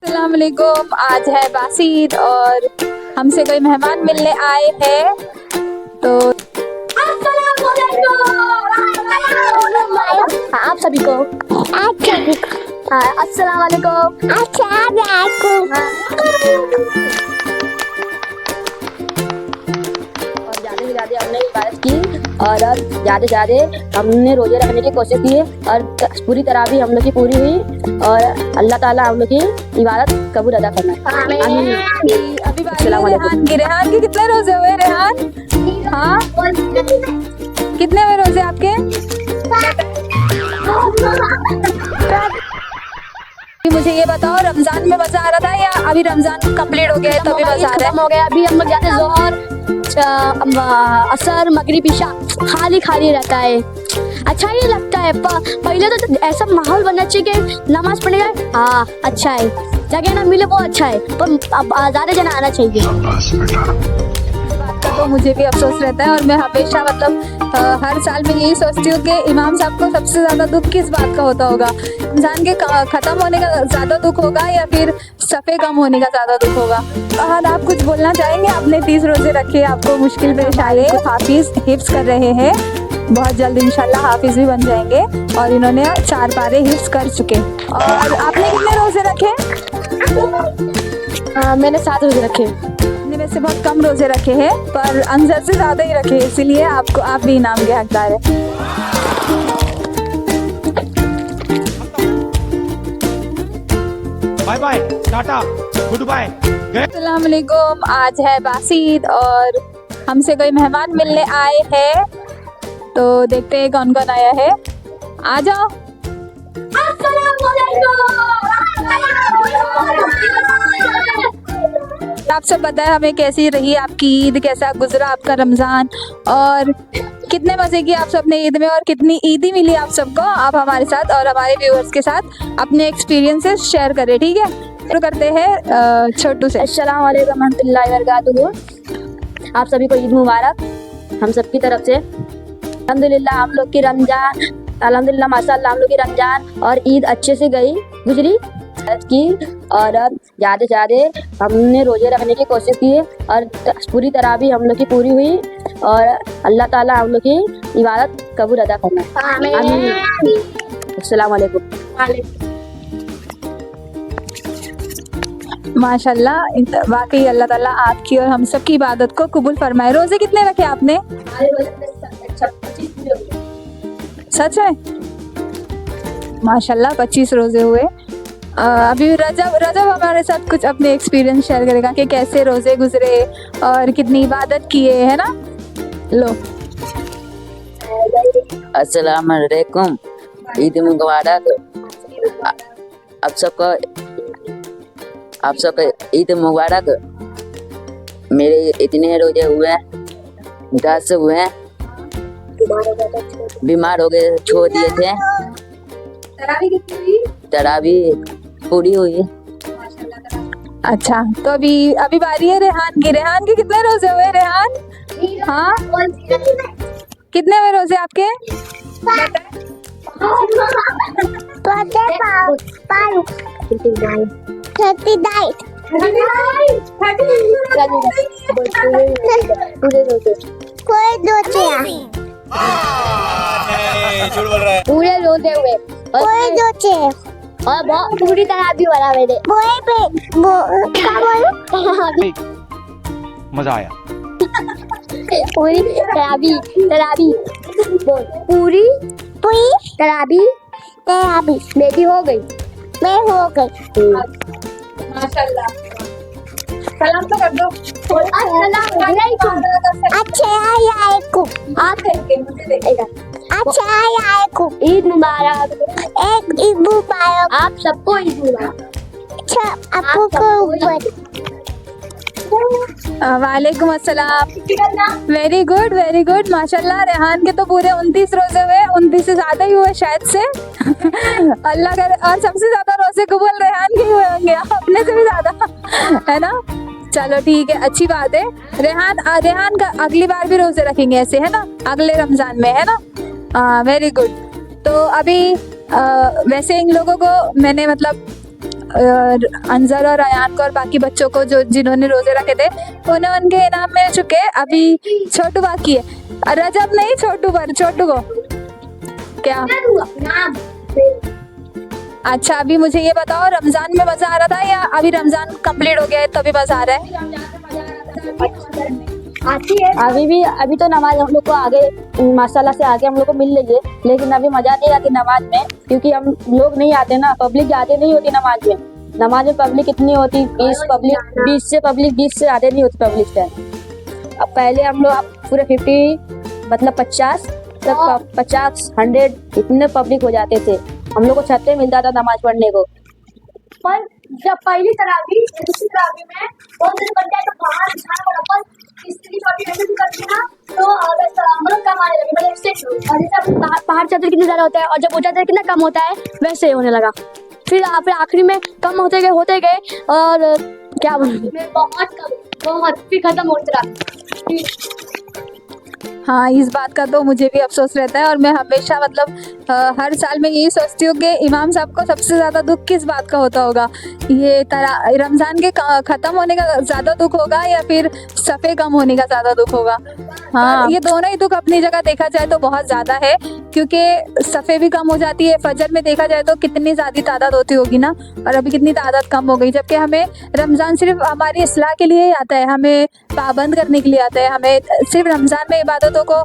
अस्सलाम वालेकुम। आज है बासीद और हमसे कोई मेहमान मिलने आए हैं तो आप सभी को अस्सलाम वालेकुम। और ज़्यादा से ज़्यादा हमने इबादत की और अब ज़्यादा से ज़्यादा हमने रोजे रखने की कोशिश की और पूरी तरह भी हम लोग की पूरी हुई और अल्लाह ताला हम लोग की इबादत कबूल अदा करना। आमीन। अभी रेहान के कितने रोजे हुए रेहान? हाँ, कितने हुए रोजे आपके? मुझे ये बताओ, रमजान में मजा आ रहा था या अभी रमजान कंप्लीट हो गया है तभी मजा आ रहा है? हो गया। अभी हम लोग जाते जोहर असर मगरिब इशा खाली रहता है। अच्छा ही लगता है। पहले तो ऐसा माहौल बनना चाहिए कि नमाज पढ़ने जाए। हाँ, अच्छा है। जगह ना मिले वो अच्छा है, पर अब ज़्यादा जना आना चाहिए। तो मुझे भी अफसोस रहता है और मैं हमेशा हर साल में यही सोचती हूँ कि इमाम साहब को सबसे ज़्यादा दुख किस बात का होता होगा? इंसान के ख़त्म होने का ज़्यादा दुख होगा या फिर सफ़े कम होने का ज़्यादा दुख होगा? और आप कुछ बोलना चाहेंगे? आपने 30 रोजे रखे, आपको मुश्किल पेश आई, हाफिज़ हिफ्ज़ कर रहे हैं, बहुत जल्द इंशाल्लाह हाफिज़ भी बन जाएंगे और इन्होंने 4 पारे हिफ्ज़ कर चुके। और आपने कितने रोजे रखे? मैंने 7 रोजे रखे। में से बहुत कम रोजे रखे हैं पर अंजर से ज्यादा ही रखे, इसीलिए आप भी इनाम के हकदार हैं। Bye bye, tata, goodbye. अस्सलाम वालेकुम। आज है बासीद और हमसे कोई मेहमान मिलने आए हैं तो देखते हैं कौन कौन आया है। आ जाओ। आप सब बताएं हमें कैसी रही आपकी ईद, कैसा गुजरा आपका रमजान और कितने मजे किए आप सबने ईद में और कितनी ईदी मिली आप सबको। आप हमारे साथ और हमारे व्यूअर्स के साथ अपने एक्सपीरियंसेस शेयर करें, ठीक है? शुरू करते हैं छोटू से। अस्सलाम वालेकुम रहमतुल्लाहि व बरकातुहू। आप सभी को ईद मुबारक हम सबकी तरफ से। अल्हम्दुलिल्लाह हम लोग की रमजान, अल्हम्दुलिल्लाह माशाअल्लाह हम लोग की रमजान और ईद अच्छे से गुजरी की और अब ज़्यादा से ज़्यादा हमने रोजे रखने की कोशिश की और पूरी तरह भी हम लोग की पूरी हुई और अल्लाह ताला हम लोग की इबादत कबूल अदा करना। आमीन। अस्सलाम वालेकुम। माशाल्लाह, वाकई अल्लाह ताला आपकी और हम सब की इबादत को कबूल फरमाए। रोजे कितने रखे आपने? सच में माशाल्लाह 25 रोजे हुए। अभी रजब हमारे साथ कुछ अपने एक्सपीरियंस शेयर करेगा कि कैसे रोजे गुजरे और कितनी इबादत किए, है ना? लो। अस्सलाम वालेकुम, ईद मुबारक। आप सबको ईद मुबारक। मेरे इतने रोजे हुए, 10 हुए, बीमार हो गए, छोड़ दिए थे। तरावी पूरी हुई। अच्छा, तो अभी बारी है रेहान की। रेहान के कितने रोजे हुए रेहान? हाँ, कितने हुए रोजे आपके? पूरे रोजे हुए और बहुत पूरी तरह भी बना मैंने। मजा आया। पूरी तराबी बोल। पूरी तराबी मेरी हो गई। माशाल्लाह। सलाम तो कर दो। ईद मुबारक। आप सबको ईद मुबारक। वालेकुम अस्सलाम। वेरी गुड माशाल्लाह। रेहान के तो पूरे 29 रोजे हुए, 29 से ज्यादा ही हुए शायद से। अल्लाह करे और सबसे ज्यादा रोजे कबूल रेहान के हुए होंगे, अपने से भी ज्यादा, है ना? चलो ठीक है, अच्छी बात है। रेहान का अगली बार भी रोजे रखेंगे ऐसे, है ना? अगले रमजान में, है ना? Very good. तो अभी वैसे इन लोगों को मैंने मतलब अंजर और अयान को और बाकी बच्चों को जो जिन्होंने रोजे रखे थे उन्हें उनके इनाम मिल चुके हैं। अभी छोटू बाकी है, रजब नहीं छोटू पर, छोटू को क्या। अच्छा अभी मुझे ये बताओ, रमजान में मजा आ रहा था या अभी रमजान कंप्लीट हो गया है तभी मजा आ रहा है? अभी तो नमाज हम लोग को आगे माशाल्लाह से आगे हम लोग को मिल रही है, लेकिन अभी मजा नहीं आती नमाज में, क्योंकि हम लोग नहीं आते ना, पब्लिक ज्यादा नहीं होती नमाज में। नमाज में पब्लिक कितनी होती, 20 से ज्यादा नहीं होती पब्लिक से। अब पहले हम लोग पूरे 50 मतलब 50 तक 50 100 इतने पब्लिक हो जाते थे, हम लोग को छत पे मिलता था नमाज पढ़ने को। पर जब पहली तरावी दूसरी तरावी में बहुत दिन बन जाए तो बाहर जाना पड़ा, पर तीसरी चौथी ऐसे भी करते ना तो मतलब कम आने लगे, मतलब एक्सटेंड हो। और जैसे पहाड़ चढ़ते कितना ज्यादा होता है और जब ऊंचा चढ़ कितना कम होता है वैसे ही होने लगा। फिर आखिरी में कम होते गए और क्या बोलूं, मैं बहुत कम, बहुत फिर खत्म होता रहा। हाँ इस बात का तो मुझे भी अफसोस रहता है और मैं हमेशा मतलब हर साल में यही सोचती हूँ कि इमाम साहब को सबसे ज़्यादा दुख किस बात का होता होगा, ये रमज़ान के ख़त्म होने का ज़्यादा दुख होगा या फिर सफ़े कम होने का ज़्यादा दुख होगा। हाँ ये दोनों ही दुख अपनी जगह देखा जाए तो बहुत ज़्यादा है, क्योंकि सफ़े भी कम हो जाती है। फजर में देखा जाए तो कितनी ज़्यादा तादाद होती होगी ना, और अभी कितनी तादाद कम हो गई, जबकि हमें रमज़ान सिर्फ हमारी इस्लाह के लिए ही आता है, हमें पाबंद करने के लिए आता है। हमें सिर्फ रमज़ान में इबादतों को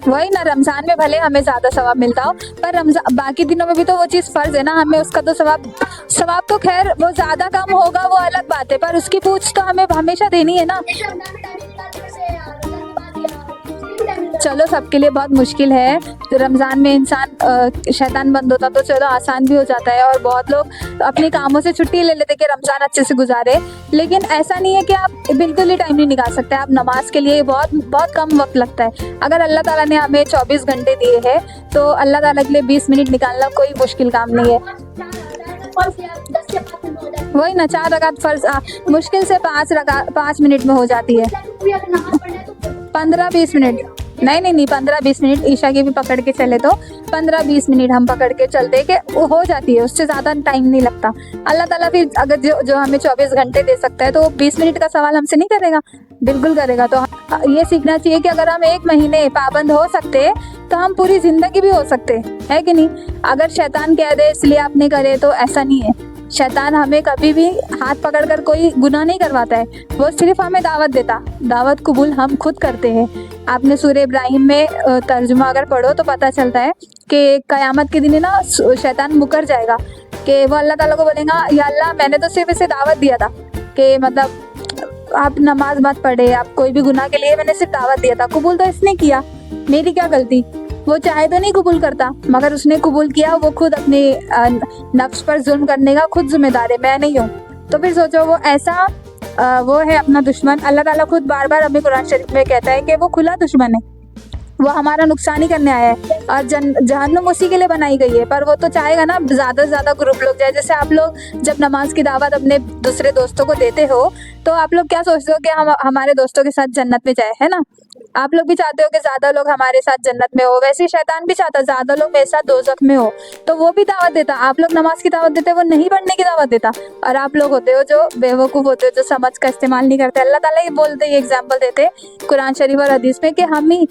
वही ना, रमजान में भले हमें ज्यादा सवाब मिलता हो पर रमजान बाकी दिनों में भी तो वो चीज फर्ज है ना, हमें उसका तो सवाब तो खैर वो ज्यादा कम होगा वो अलग बात है, पर उसकी पूछ तो हमें हमेशा देनी है ना। चलो सबके लिए बहुत मुश्किल है, तो रमज़ान में इंसान शैतान बंद होता तो चलो आसान भी हो जाता है, और बहुत लोग अपने कामों से छुट्टी ले लेते कि रमज़ान अच्छे से गुजारे, लेकिन ऐसा नहीं है कि आप बिल्कुल ही टाइम नहीं निकाल सकते। आप नमाज के लिए बहुत कम वक्त लगता है। अगर अल्लाह ताला ने हमें 24 घंटे दिए हैं तो अल्लाह ताला के लिए 20 मिनट निकालना कोई मुश्किल काम नहीं है। वही ना, 4 रकात फर्ज मुश्किल से 5 मिनट में हो जाती है, 15-20 मिनट नहीं 15-20 मिनट ईशा की भी पकड़ के चले तो 15-20 मिनट हम पकड़ के चलते कि वो हो जाती है, उससे ज़्यादा टाइम नहीं लगता। अल्लाह ताला फिर अगर जो हमें 24 घंटे दे सकता है तो वो 20 मिनट का सवाल हमसे नहीं करेगा, बिल्कुल करेगा। तो ये सीखना चाहिए कि अगर हम 1 महीने पाबंद हो सकते तो हम पूरी ज़िंदगी भी हो सकते है कि नहीं। अगर शैतान कह दे इसलिए आप नहीं करे तो ऐसा नहीं है, शैतान हमें कभी भी हाथ पकड़कर कोई गुनाह नहीं करवाता है, वो सिर्फ हमें दावत देता, दावत कबूल हम खुद करते हैं। आपने सूरह इब्राहिम में तर्जुमा अगर पढ़ो तो पता चलता है कि क़यामत के दिन ना शैतान मुकर जाएगा कि वो अल्लाह ताला को बोलेगा, या अल्लाह मैंने तो सिर्फ इसे दावत दिया था कि मतलब आप नमाज मत पढ़े, आप कोई भी गुनाह के लिए मैंने सिर्फ दावत दिया था, कबूल तो इसने किया, मेरी क्या गलती। वो चाहे तो नहीं कबूल करता, मगर उसने कबूल किया, वो खुद अपने नफ्स पर जुल्म करने का खुद जिम्मेदार है, मैं नहीं हूँ। तो फिर सोचो वो ऐसा वो है अपना दुश्मन। अल्लाह ताला खुद बार बार हमें कुरान शरीफ में कहता है कि वो खुला दुश्मन है, वो हमारा नुकसान ही करने आया है, और जहन्नुम उसी के लिए बनाई गई है। पर वो तो चाहेगा ना ज़्यादा से ज़्यादा ग्रुप लोग जाए। जैसे आप लोग जब नमाज की दावत अपने दूसरे दोस्तों को देते हो तो आप लोग क्या सोचते हो कि हम हमारे दोस्तों के साथ जन्नत में जाए, है ना। आप लोग भी चाहते हो कि ज़्यादा लोग हमारे साथ जन्नत में हो, वैसे ही शैतान भी चाहता ज़्यादा लोग मेरे साथ दोज़ख में हो, तो वो भी दावत देता। आप लोग नमाज की दावत देते, वो नहीं पढ़ने की दावत देता, और आप लोग होते हो जो बेवकूफ़ होते हो, जो समझ का इस्तेमाल नहीं करते। अल्लाह ताला ये बोलते, ये एग्जाम्पल देते कुरान शरीफ और हदीस में कि हम ही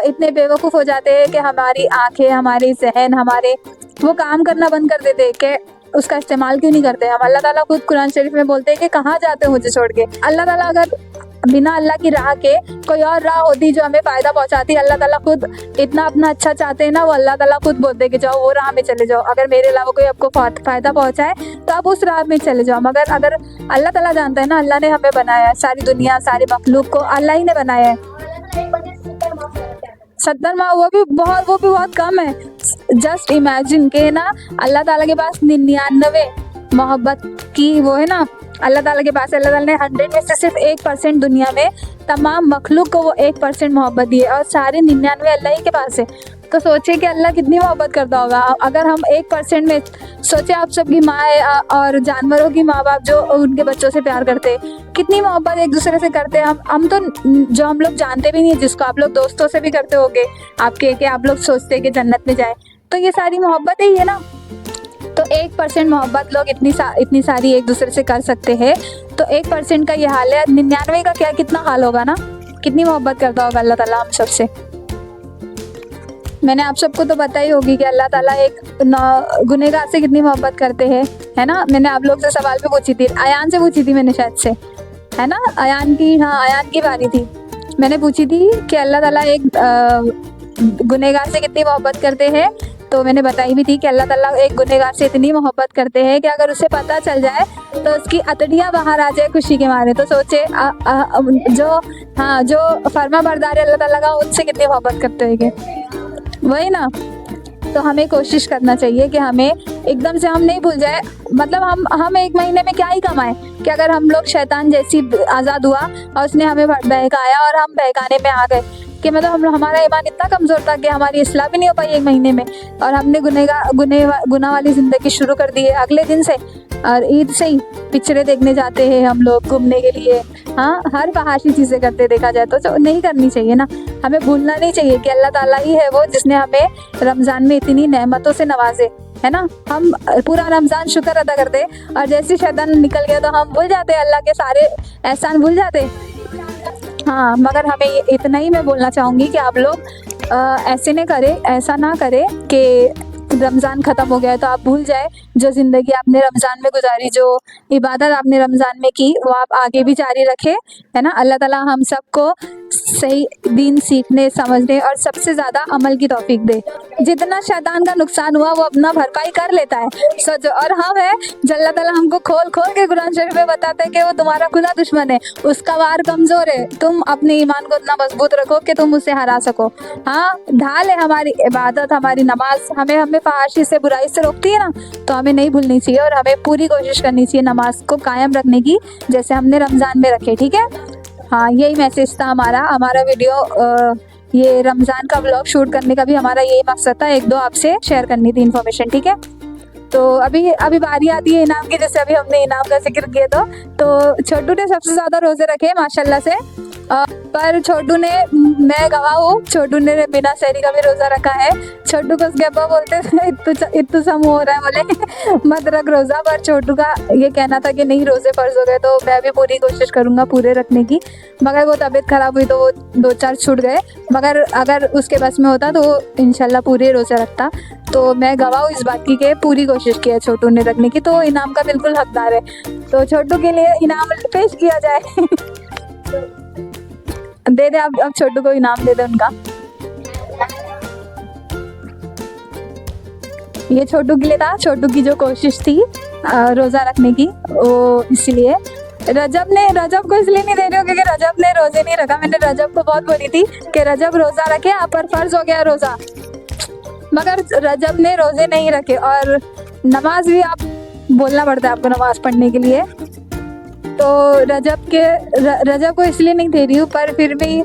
इतने बेवकूफ़ हो जाते हैं कि हमारी आँखें, हमारी जहन, हमारे वो काम करना बंद कर देते कि उसका इस्तेमाल क्यों नहीं करते हम। अल्लाह ताला खुद कुरान शरीफ में बोलते हैं कि कहाँ जाते हो मुझे छोड़ के। अल्लाह ताला अगर बिना अल्लाह की राह के कोई और राह होती जो हमें फ़ायदा पहुंचाती, अल्लाह ताला खुद इतना अपना अच्छा चाहते हैं ना, वो अल्लाह ताला खुद बोलते कि जाओ वो राह में चले जाओ, अगर मेरे अलावा कोई आपको फ़ायदा पहुंचाए तो आप उस राह में चले जाओ। मगर अगर अल्लाह ताला जानता है ना, अल्लाह ने हमें बनाया है, सारी दुनिया सारी मखलूक को अल्लाह ही ने बनाया है। 70 माह वो भी बहुत कम है। जस्ट इमेजिन के ना अल्लाह ताला के पास 99 मोहब्बत की वो है ना, अल्लाह ताला के पास अल्लाह ताला ने 100 में से सिर्फ 1% दुनिया में तमाम मखलूक को वो 1% मोहब्बत दी है, और सारे 99 अल्लाह ही के पास है। तो सोचिए कि अल्लाह कितनी मोहब्बत करता होगा। अगर हम 1% में सोचे, आप सबकी माँ है और जानवरों की माँ बाप जो उनके बच्चों से प्यार करते, कितनी मोहब्बत एक दूसरे से करते हैं। हम तो जो हम लोग जानते भी नहीं है, जिसको आप लोग दोस्तों से भी करते होगे आपके, कि आप लोग सोचते हैं कि जन्नत में जाए, तो ये सारी मोहब्बत ही है ना। तो 1% मोहब्बत लोग इतनी सारी एक दूसरे से कर सकते हैं, तो 1% का ये हाल है, 99 का क्या कितना हाल होगा ना। कितनी मोहब्बत करता होगा अल्लाह ताला हम सबसे। मैंने आप सबको तो पता ही होगी कि अल्लाह ताला एक गुनहगार से कितनी मोहब्बत करते हैं, है ना। मैंने आप लोग से सवाल भी पूछी थी, अयान से पूछी थी मैंने शायद से, है ना, अयान की बारी थी। मैंने पूछी थी कि अल्लाह ताला एक गुनहगार से कितनी मोहब्बत करते हैं, तो मैंने बताई भी थी कि अल्लाह ताला एक गुनहगार से इतनी मोहब्बत करते हैं कि अगर उसे पता चल जाए तो उसकी अतड़ियाँ बाहर आ जाए खुशी के मारे। तो सोचे जो फर्मा बरदार है अल्लाह ताला का, उनसे कितनी मोहब्बत करते होंगे, वही ना। तो हमें कोशिश करना चाहिए कि हमें एकदम से हम नहीं भूल जाए। मतलब हम 1 महीने में क्या ही कमाए कि अगर हम लोग शैतान जैसी आज़ाद हुआ और उसने हमें बहकाया और हम बहकाने में आ गए, कि मतलब हमारा ईमान इतना कमज़ोर था कि हमारी इस्लाह भी नहीं हो पाई 1 महीने में, और हमने गुनाह वाली ज़िंदगी शुरू कर दी है अगले दिन से। और ईद से ही पिक्चरें देखने जाते हैं हम लोग घूमने के लिए, हाँ, हर फहाशी चीज़ें करते देखा जाए तो नहीं करनी चाहिए ना। हमें भूलना नहीं चाहिए कि अल्लाह ताला ही है वो जिसने हमें रमज़ान में इतनी नेमतों से नवाजे, है ना। हम पूरा रमज़ान शुक्र अदा करते, और जैसे शैतान निकल गया तो हम भूल जाते, अल्लाह के सारे एहसान भूल जाते। हाँ, मगर हमें इतना ही मैं बोलना चाहूँगी कि आप लोग ऐसा ना करें कि रमज़ान ख़त्म हो गया है तो आप भूल जाए जो ज़िंदगी आपने रमज़ान में गुजारी, जो इबादत आपने रमज़ान में की, वो आप आगे भी जारी रखें, है ना। अल्लाह ताला हम सबको सही दीन सीखने, समझने और सबसे ज़्यादा अमल की तौफीक दे। जितना शैतान का नुकसान हुआ वो अपना भरपाई कर लेता है, सोचो। और हम है जो अल्लाह ताला हमको खोल खोल के कुरान शरीफ में बताते हैं कि वो तुम्हारा खुदा दुश्मन है, उसका वार कमज़ोर है, तुम अपने ईमान को इतना मजबूत रखो कि तुम उसे हरा सको। हाँ, ढाल है हमारी इबादत, हमारी नमाज हमें फहाशी से, बुराई से रोकती है ना, तो हमें नहीं भूलनी चाहिए और हमें पूरी कोशिश करनी चाहिए नमाज को कायम रखने की, जैसे हमने रमज़ान में रखे, ठीक है। हाँ, यही मैसेज था हमारा वीडियो, ये रमज़ान का व्लॉग शूट करने का भी हमारा यही मकसद था, 1-2 आपसे शेयर करनी थी इन्फॉर्मेशन, ठीक है। तो अभी बारी आती है इनाम की, जैसे अभी हमने इनाम का जिक्र किया तो छोटू ने सबसे ज़्यादा रोज़े रखे माशाल्लाह से, पर छोटू ने, मैं गवाह हूँ, छोटू ने बिना सहरी का भी रोज़ा रखा है। छोटू को उसके अब्बा बोलते थे इतू सा मुँह हो रहा है, बोले मत रख रोज़ा, पर छोटू का ये कहना था कि नहीं रोज़े फ़र्ज हो गए, तो मैं भी पूरी कोशिश करूँगा पूरे रखने की। मगर वो तबीयत ख़राब हुई तो वो 2-4 छूट गए, मगर अगर उसके बस में होता तो वो इंशाल्लाह पूरे रोज़े रखता। तो मैं गवाह हूँ इस बात की कि पूरी कोशिश की है छोटू ने रखने की, तो इनाम का बिल्कुल हकदार है। तो छोटू के लिए इनाम पेश किया जाए। दे दे, अब छोटू को इनाम दे दे उनका। ये छोटू के लिए था, छोटू की जो कोशिश थी रोज़ा रखने की, वो इसलिए रजब को इसलिए नहीं दे रही हूँ क्योंकि रजब ने रोज़े नहीं रखा। मैंने रजब को बहुत बोली थी कि रजब रोज़ा रखे, आप पर फ़र्ज हो गया रोज़ा, मगर रजब ने रोज़े नहीं रखे। और नमाज भी आप बोलना पड़ता है आपको नमाज पढ़ने के लिए, तो रजब को इसलिए नहीं दे रही हूँ, पर फिर भी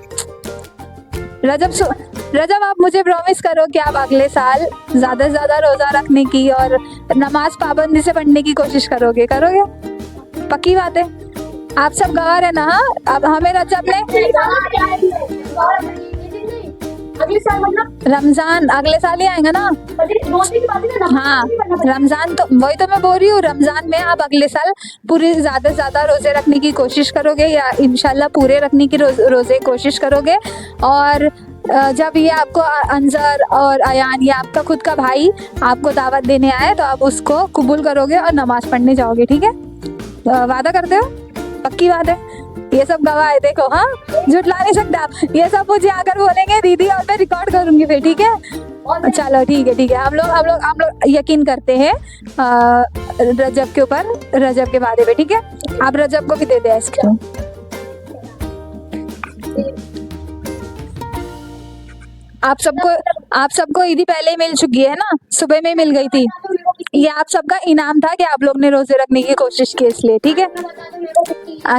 रजब आप मुझे प्रॉमिस करो कि आप अगले साल ज़्यादा से ज़्यादा रोज़ा रखने की और नमाज पाबंदी से पढ़ने की कोशिश करोगे? पक्की बात है, आप सब गवाह है ना। हाँ, अब हमें रजब ने अगले साल मतलब रमज़ान अगले साल ही आएगा ना। हाँ, रमज़ान तो वही तो मैं बोल रही हूँ, रमज़ान में आप अगले साल पूरे ज़्यादा से ज़्यादा रोज़े रखने की कोशिश करोगे, या इंशाल्लाह पूरे रखने की रोज़े कोशिश करोगे। और जब ये आपको अंजर और अयान, ये आपका खुद का भाई आपको दावत देने आए तो आप उसको कबूल करोगे और नमाज़ पढ़ने जाओगे, ठीक है। वादा करते हो? पक्की बात है, ये सब गवाह है, देखो। हाँ, झुठला नहीं सकते आप, ये सब मुझे आकर बोलेंगे दीदी और मैं रिकॉर्ड करूंगी फिर, ठीक है। चलो ठीक है, हम लोग यकीन करते हैं रजब के ऊपर, रजब के वादे पे, ठीक है। आप रजब को भी दे दे आइसक्रीम। आप सबको ईदी पहले ही मिल चुकी है ना, सुबह में ही मिल गई थी। ये आप सबका इनाम था कि आप लोग ने रोजे रखने की कोशिश की, इसलिए, ठीक है।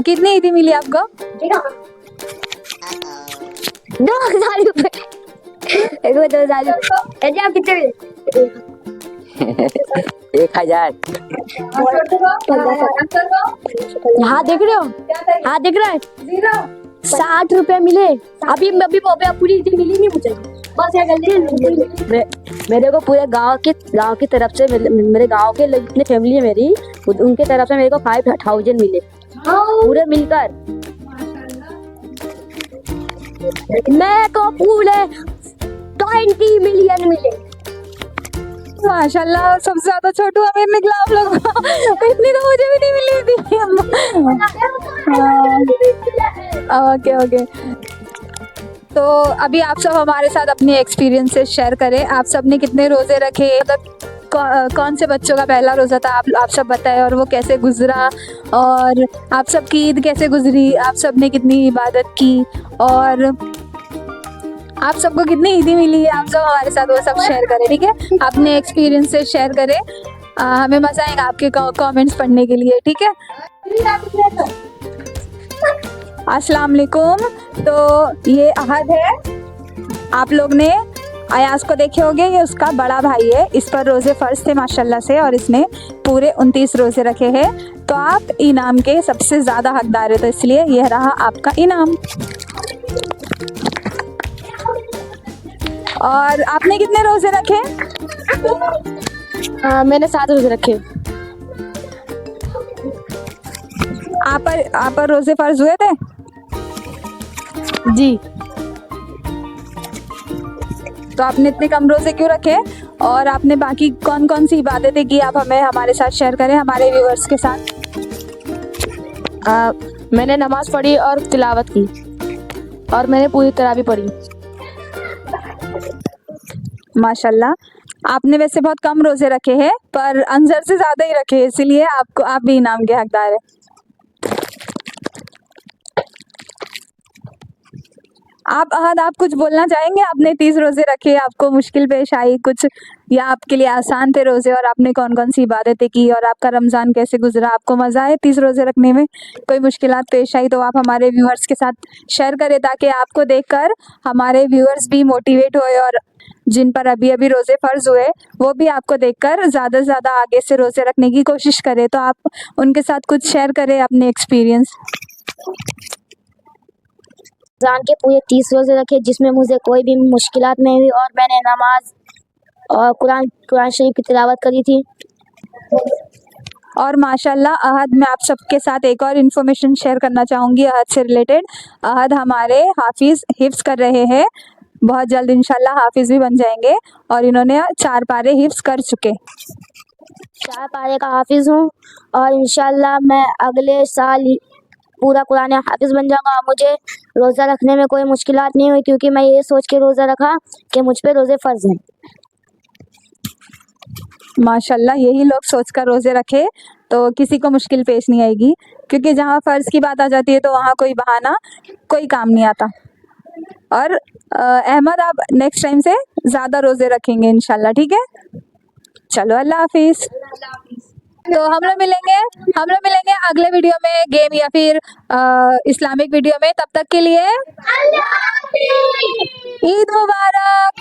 कितनी ईदी मिली आपको? 2000 रुपए। एक में 2000 ऐसे आप कितने में? 1000। हाँ देख रहे हो, हाँ देख रहे हैं, 60 रुपए मिले। अभी पूरी इतनी मिली नहीं मुझे। बस ये गलती मेरे को पूरे गांव की तरफ से मेरे गांव के जितने फैमिली है मेरी, उनके तरफ से मेरे को 5000 मिले पूरे मिलकर। मेरे को पूरे 20 मिलियन मिले। माशाल्लाह, सबसे ज्यादा छोटू अमीर निकला आप लोग को। इतनी तो मुझे भी नहीं मिली थी। ओके ओके, तो अभी आप सब हमारे साथ अपनी एक्सपीरियंसेस शेयर करें। आप सब ने कितने रोजे रखे, मतलब कौन से बच्चों का पहला रोजा था, आप सब बताएं, और वो कैसे गुजरा, और आप सब की ईद कैसे गुजरी, आप सब ने कितनी इबादत की, और आप सबको कितनी ईदी मिली है, आप सब हमारे साथ वो सब शेयर करें, ठीक है। अपने एक्सपीरियंसेस शेयर करें, हमें मजा आएगा आपके कमेंट्स पढ़ने के लिए, ठीक है। अस्सलाम वालेकुम। तो ये अहद है, आप लोग ने अयाज को देखे होंगे, ये उसका बड़ा भाई है। इस पर रोजे फर्ज थे माशाल्लाह से, और इसने पूरे 29 रोजे रखे हैं। तो आप इनाम के सबसे ज़्यादा हकदार है, तो इसलिए यह रहा आपका इनाम। और आपने कितने रोजे रखे? मैंने 7 रोजे रखे। आप पर रोजे फर्ज हुए थे? जी। तो आपने इतने कम रोजे क्यों रखे, और आपने बाकी कौन कौन सी इबादतें की, आप हमें हमारे साथ शेयर करें, हमारे व्यूअर्स के साथ। मैंने नमाज पढ़ी और तिलावत की, और मैंने पूरी तरावी पढ़ी। माशाल्लाह, आपने वैसे बहुत कम रोजे रखे हैं, पर अंजर से ज्यादा ही रखे हैं, इसीलिए आप भी इनाम के हकदार है। आप कुछ बोलना चाहेंगे? आपने 30 रोजे रखे, आपको मुश्किल पेश आई कुछ, या आपके लिए आसान थे रोजे, और आपने कौन कौन सी इबादतें की, और आपका रमज़ान कैसे गुजरा, आपको मज़ा आया 30 रोजे रखने में? कोई मुश्किलात पेश आई तो आप हमारे व्यूअर्स के साथ शेयर करें, ताकि आपको देखकर हमारे व्यूअर्स भी मोटिवेट हुए, और जिन पर अभी अभी रोजे फर्ज हुए वो भी आपको देखकर ज़्यादा से ज़्यादा आगे से रोजे रखने की कोशिश करें। तो आप उनके साथ कुछ शेयर करें अपने एक्सपीरियंस। रमज़ान के पूरे 30 रोजे रखे, जिसमें मुझे कोई भी मुश्किलात नहीं हुई, और मैंने नमाज और कुरान शरीफ की तिलावत करी थी। और माशाल्लाह, अहद, मैं आप सबके साथ एक और इन्फॉर्मेशन शेयर करना चाहूँगी अहद से रिलेटेड। अहद हमारे हाफिज़ हिफ्ज़ कर रहे हैं, बहुत जल्द इंशाल्लाह हाफिज़ भी बन जाएंगे, और इन्होंने 4 पारे हिफ्ज़ कर चुके। 4 पारे का हाफिज़ हूँ, और इंशाल्लाह मैं अगले साल पूरा कुरान हाफिज़ बन जाऊँगा। मुझे रोज़ा रखने में कोई मुश्किलात नहीं हुई, क्योंकि मैं ये सोच के रोज़ा रखा कि मुझ पे रोज़े फ़र्ज़ हैं। माशाल्लाह, यही लोग सोचकर रोज़े रखे तो किसी को मुश्किल पेश नहीं आएगी, क्योंकि जहाँ फ़र्ज़ की बात आ जाती है तो वहाँ कोई बहाना, कोई काम नहीं आता। और अहमद, आप नेक्स्ट टाइम से ज़्यादा रोज़े रखेंगे इंशाल्लाह, ठीक है। चलो, अल्लाह हाफिज़। तो हम लोग मिलेंगे अगले वीडियो में, गेम या फिर इस्लामिक वीडियो में। तब तक के लिए ईद मुबारक।